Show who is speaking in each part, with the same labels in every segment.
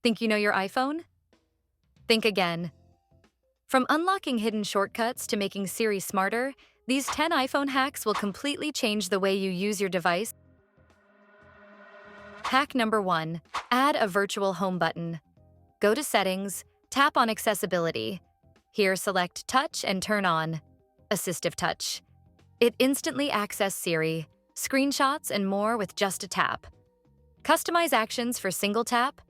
Speaker 1: Think you know your iPhone? Think again. From unlocking hidden shortcuts to making Siri smarter, these 10 iPhone hacks will completely change the way you use your device. Hack number 1. Add a virtual home button. Go to Settings, tap on Accessibility. Here, select Touch and turn on Assistive Touch. It instantly accesses Siri, screenshots, and more with just a tap. Customize actions for single tap,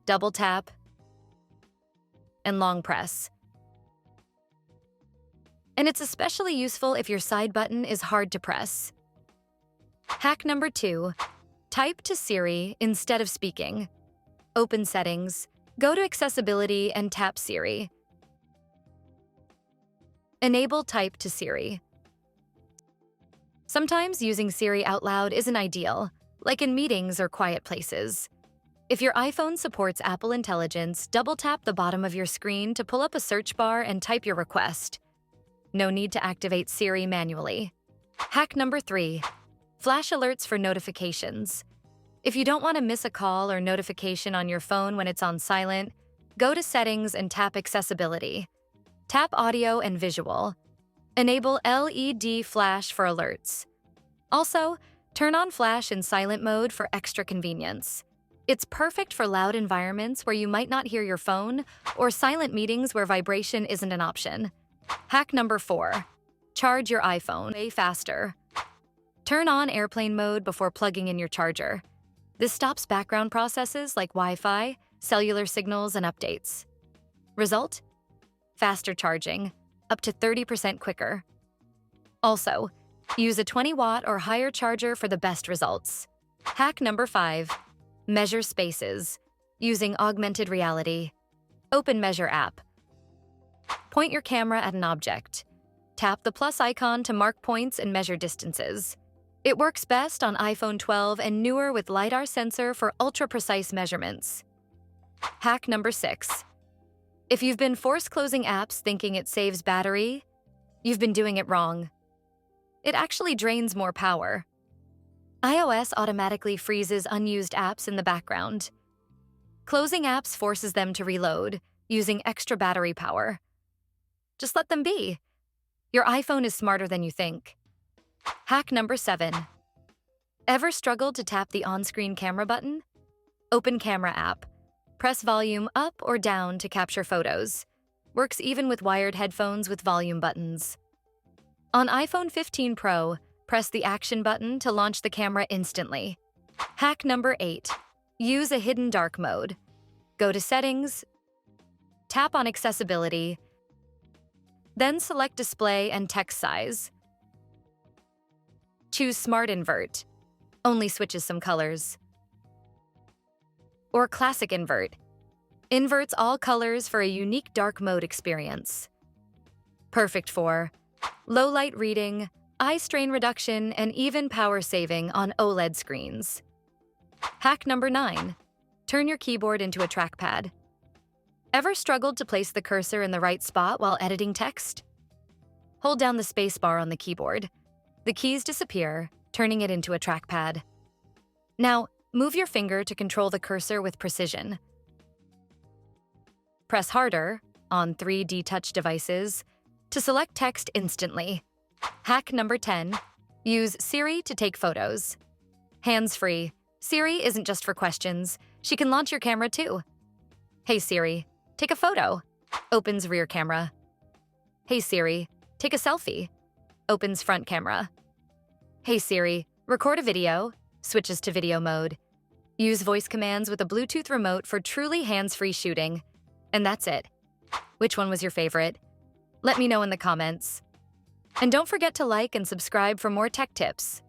Speaker 1: double tap, and long press. And it's especially useful if your side button is hard to press. Hack number 2. Type to Siri instead of speaking. Open Settings, go to Accessibility and tap Siri. Enable Type to Siri. Sometimes using Siri out loud isn't ideal, like in meetings or quiet places. If your iPhone supports Apple Intelligence, double-tap the bottom of your screen to pull up a search bar and type your request. No need to activate Siri manually. Hack number 3. Flash alerts for notifications. If you don't want to miss a call or notification on your phone when it's on silent, go to Settings and tap Accessibility. Tap Audio and Visual. Enable LED flash for alerts. Also, turn on flash in silent mode for extra convenience. It's perfect for loud environments where you might not hear your phone or silent meetings where vibration isn't an option. Hack number 4. Charge your iPhone way faster. Turn on airplane mode before plugging in your charger. This stops background processes like Wi-Fi, cellular signals, and updates. Result? Faster charging, up to 30% quicker. Also, use a 20-watt or higher charger for the best results. Hack number 5. Measure spaces, using augmented reality. Open Measure app. Point your camera at an object. Tap the plus icon to mark points and measure distances. It works best on iPhone 12 and newer with LiDAR sensor for ultra-precise measurements. Hack number 6. If you've been force-closing apps thinking it saves battery, you've been doing it wrong. It actually drains more power. iOS automatically freezes unused apps in the background. Closing apps forces them to reload, using extra battery power. Just let them be. Your iPhone is smarter than you think. Hack number 7. Ever struggled to tap the on-screen camera button? Open Camera app. Press volume up or down to capture photos. Works even with wired headphones with volume buttons. On iPhone 15 Pro, press the Action button to launch the camera instantly. Hack number 8. Use a hidden dark mode. Go to Settings, tap on Accessibility, then select Display and Text Size. Choose Smart Invert. Only switches some colors. Or Classic Invert. Inverts all colors for a unique dark mode experience. Perfect for low light reading, eye strain reduction, and even power saving on OLED screens. Hack number 9. Turn your keyboard into a trackpad. Ever struggled to place the cursor in the right spot while editing text? Hold down the spacebar on the keyboard. The keys disappear, turning it into a trackpad. Now, move your finger to control the cursor with precision. Press harder, on 3D touch devices, to select text instantly. Hack number 10. Use Siri to take photos. Hands-free. Siri isn't just for questions. She can launch your camera too. Hey Siri, take a photo. Opens rear camera. Hey Siri, take a selfie. Opens front camera. Hey Siri, record a video. Switches to video mode. Use voice commands with a Bluetooth remote for truly hands-free shooting. And that's it. Which one was your favorite? Let me know in the comments. And don't forget to like and subscribe for more tech tips.